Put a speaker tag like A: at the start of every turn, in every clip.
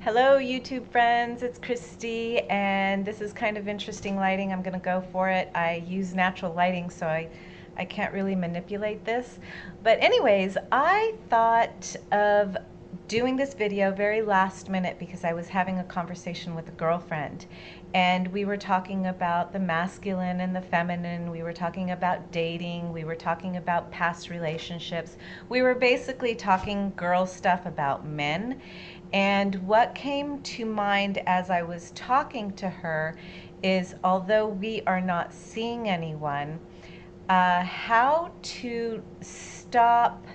A: Hello YouTube friends, it's Christy, and this is kind of interesting lighting. I'm going to go for it. I use natural lighting, so I can't really manipulate this. But anyways, I thought of doing this video very last minute because I was having a conversation with a girlfriend, and we were talking about the masculine and the feminine. We were talking about dating. We were talking about past relationships. We were basically talking girl stuff about men. And what came to mind as I was talking to her is, although we are not seeing anyone, how to stop,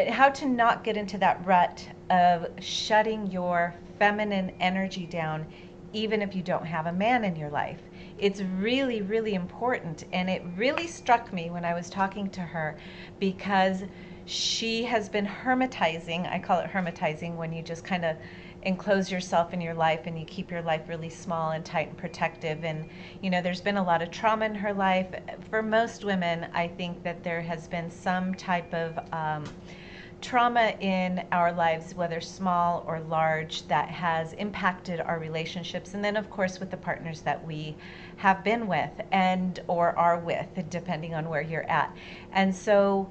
A: how to not get into that rut of shutting your feminine energy down, even if you don't have a man in your life. It's really, really important. And it really struck me when I was talking to her because she has been hermitizing. I call it hermitizing when you just kind of enclose yourself in your life and you keep your life really small and tight and protective. And you know, there's been a lot of trauma in her life. For most women, I think that there has been some type of trauma in our lives, whether small or large, that has impacted our relationships, and then of course with the partners that we have been with and or are with, depending on where you're at. And so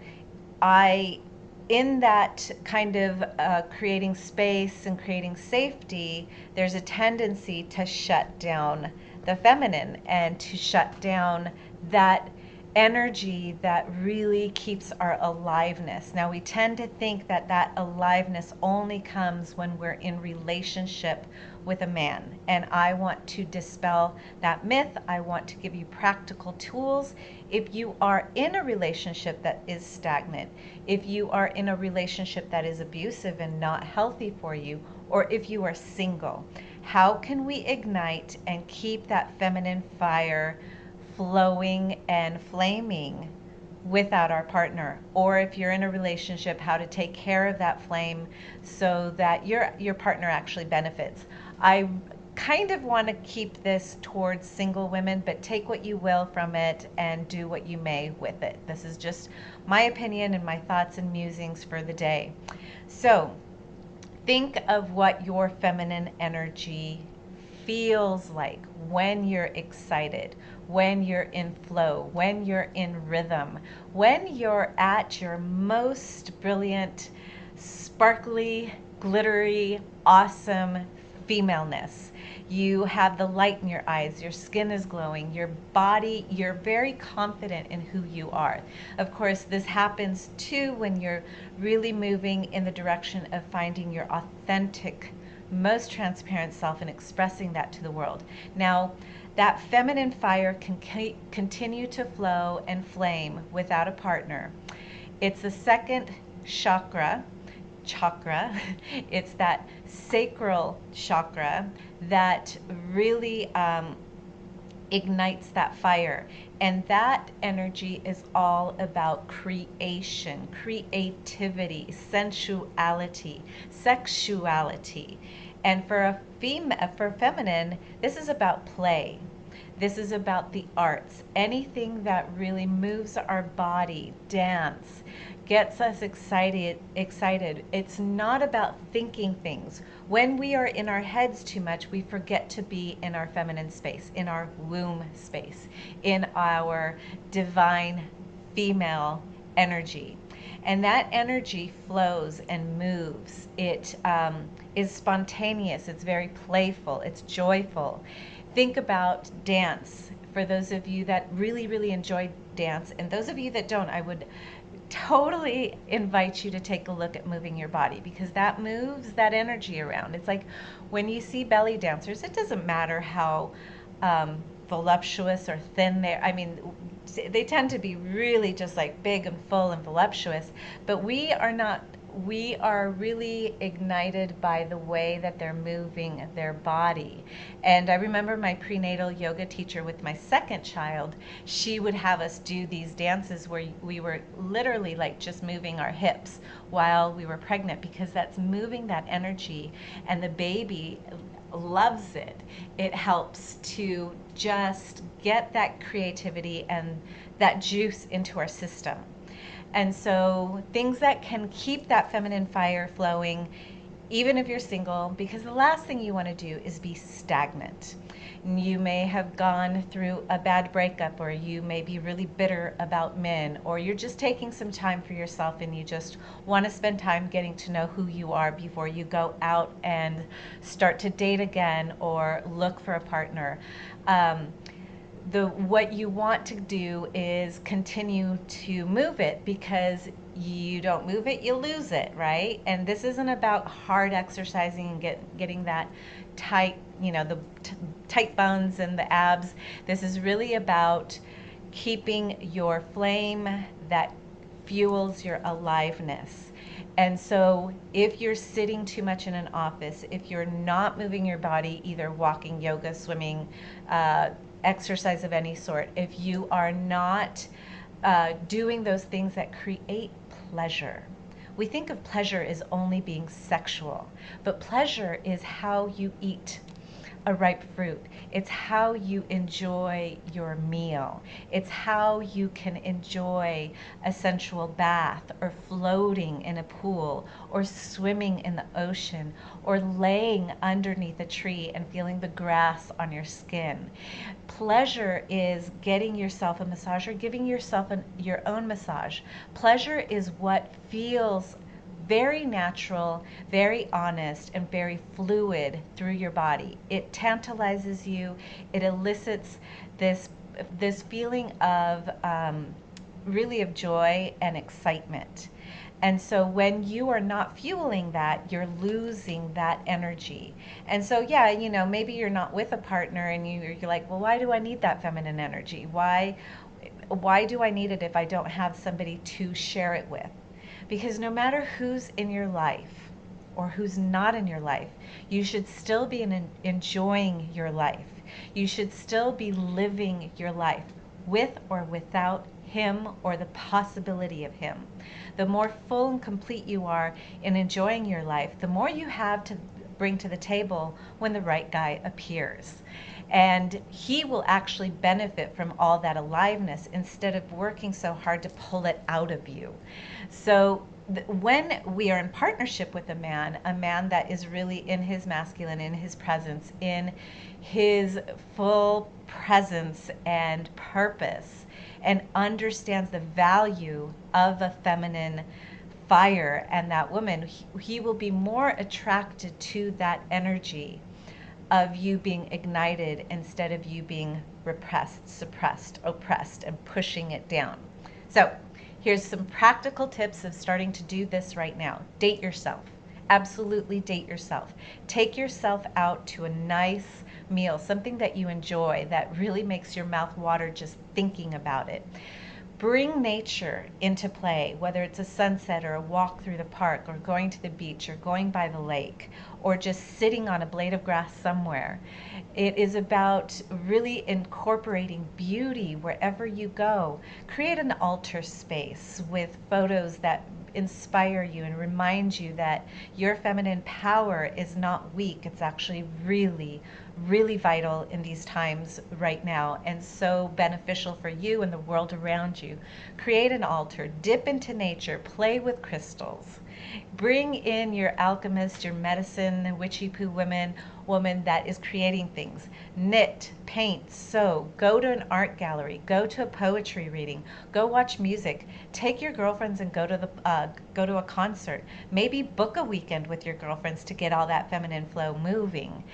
A: in that kind of creating space and creating safety, there's a tendency to shut down the feminine and to shut down that energy that really keeps our aliveness. Now, we tend to think that that aliveness only comes when we're in relationship with a man, and I want to dispel that myth. I want to give you practical tools. If you are in a relationship that is stagnant, if you are in a relationship that is abusive and not healthy for you, or if you are single, how can we ignite and keep that feminine fire flowing and flaming without our partner? Or if you're in a relationship, how to take care of that flame so that your partner actually benefits. I kind of want to keep this towards single women, but take what you will from it and do what you may with it. This is just my opinion and my thoughts and musings for the day. So think of what your feminine energy feels like when you're excited, when you're in flow, when you're in rhythm, when you're at your most brilliant, sparkly, glittery, awesome femaleness. You have the light in your eyes, your skin is glowing, your body, you're very confident in who you are. Of course, this happens too when you're really moving in the direction of finding your authentic, most transparent self and expressing that to the world. Now, that feminine fire can continue to flow and flame without a partner. It's the second chakra. It's that sacral chakra that really ignites that fire. And that energy is all about creation, creativity, sensuality, sexuality. And for feminine, this is about play. This is about the arts. Anything that really moves our body, dance, gets us excited. It's not about thinking things. When we are in our heads too much, we forget to be in our feminine space, in our womb space, in our divine female energy. And that energy flows and moves. It is spontaneous. It's very playful. It's joyful. Think about dance. For those of you that really, really enjoy dance, and those of you that don't, I would totally invite you to take a look at moving your body, because that moves that energy around. It's like when you see belly dancers, it doesn't matter how voluptuous or thin I mean, they tend to be really just like big and full and voluptuous, but we are not. We are really ignited by the way that they're moving their body. And I remember my prenatal yoga teacher with my second child, she would have us do these dances where we were literally like just moving our hips while we were pregnant, because that's moving that energy, and the baby loves it. It helps to just get that creativity and that juice into our system. And so things that can keep that feminine fire flowing even if you're single, because the last thing you want to do is be stagnant. You may have gone through a bad breakup, or you may be really bitter about men, or you're just taking some time for yourself and you just want to spend time getting to know who you are before you go out and start to date again or look for a partner. What you want to do is continue to move it, because you don't move it, you lose it, right? And this isn't about hard exercising and getting that tight, the tight bones and the abs. This is really about keeping your flame that fuels your aliveness. And so if you're sitting too much in an office, if you're not moving your body, either walking, yoga, swimming, exercise of any sort, if you are not doing those things that create pleasure. We think of pleasure as only being sexual, but pleasure is how you eat a ripe fruit. It's how you enjoy your meal. It's how you can enjoy a sensual bath, or floating in a pool, or swimming in the ocean, or laying underneath a tree and feeling the grass on your skin. Pleasure is getting yourself a massage or giving yourself your own massage. Pleasure is what feels very natural, very honest, and very fluid through your body. It tantalizes you. It elicits this feeling of really of joy and excitement. And so when you are not fueling that, you're losing that energy. And so, yeah, maybe you're not with a partner and you're like, well, why do I need that feminine energy? Why do I need it if I don't have somebody to share it with? Because no matter who's in your life or who's not in your life, you should still be enjoying your life. You should still be living your life with or without him or the possibility of him. The more full and complete you are in enjoying your life, the more you have to bring to the table when the right guy appears. And he will actually benefit from all that aliveness instead of working so hard to pull it out of you. So when we are in partnership with a man that is really in his masculine, in his presence, in his full presence and purpose, and understands the value of a feminine fire and that woman, he will be more attracted to that energy of you being ignited instead of you being repressed, suppressed, oppressed, and pushing it down. So here's some practical tips of starting to do this right now. Date yourself. Absolutely date yourself. Take yourself out to a nice meal, something that you enjoy, that really makes your mouth water just thinking about it. Bring nature into play, whether it's a sunset or a walk through the park or going to the beach or going by the lake or just sitting on a blade of grass somewhere. It is about really incorporating beauty wherever you go. Create an altar space with photos that inspire you and remind you that your feminine power is not weak. It's actually really, really vital in these times right now, and so beneficial for you and the world around you. Create an altar, dip into nature, play with crystals. Bring in your alchemist, your medicine, witchy poo woman that is creating things. Knit, paint, sew, go to an art gallery, go to a poetry reading, go watch music, take your girlfriends and go to a concert. Maybe book a weekend with your girlfriends to get all that feminine flow moving.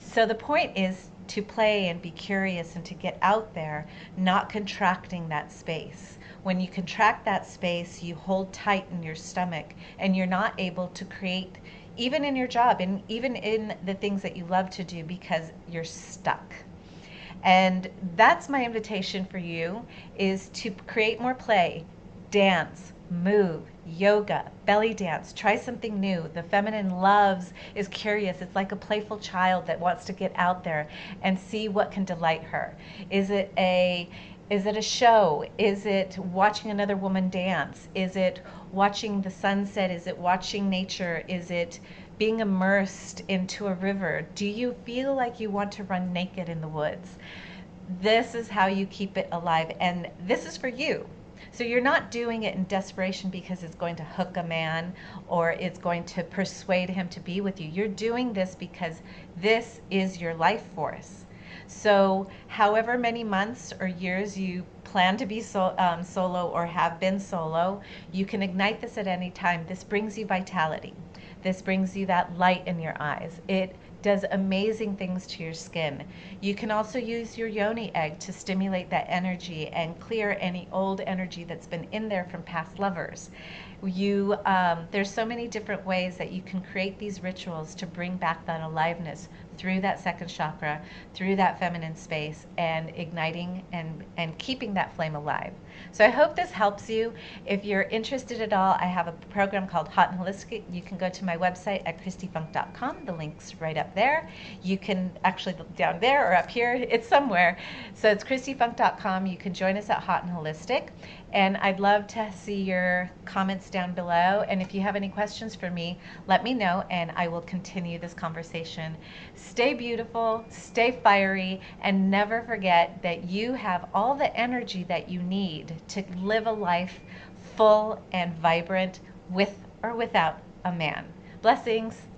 A: So the point is to play and be curious and to get out there, not contracting that space. When you contract that space, you hold tight in your stomach and you're not able to create, even in your job and even in the things that you love to do, because you're stuck. And that's my invitation for you, is to create more play, dance, move, yoga, belly dance, try something new. The feminine is curious. It's like a playful child that wants to get out there and see what can delight her. Is it a show? Is it watching another woman dance? Is it watching the sunset? Is it watching nature? Is it being immersed into a river? Do you feel like you want to run naked in the woods? This is how you keep it alive, and this is for you. So you're not doing it in desperation because it's going to hook a man or it's going to persuade him to be with you. You're doing this because this is your life force. So however many months or years you plan to be solo or have been solo, you can ignite this at any time. This brings you vitality. This brings you that light in your eyes. It does amazing things to your skin. You can also use your yoni egg to stimulate that energy and clear any old energy that's been in there from past lovers. There's so many different ways that you can create these rituals to bring back that aliveness through that second chakra, through that feminine space, and igniting and keeping that flame alive. So I hope this helps you. If you're interested at all, I have a program called Hot and Holistic. You can go to my website at christyfunk.com. The link's right up there. You can actually look down there or up here. It's somewhere. So it's christyfunk.com. You can join us at Hot and Holistic. And I'd love to see your comments down below. And if you have any questions for me, let me know and I will continue this conversation. Stay beautiful, stay fiery, and never forget that you have all the energy that you need to live a life full and vibrant with or without a man. Blessings.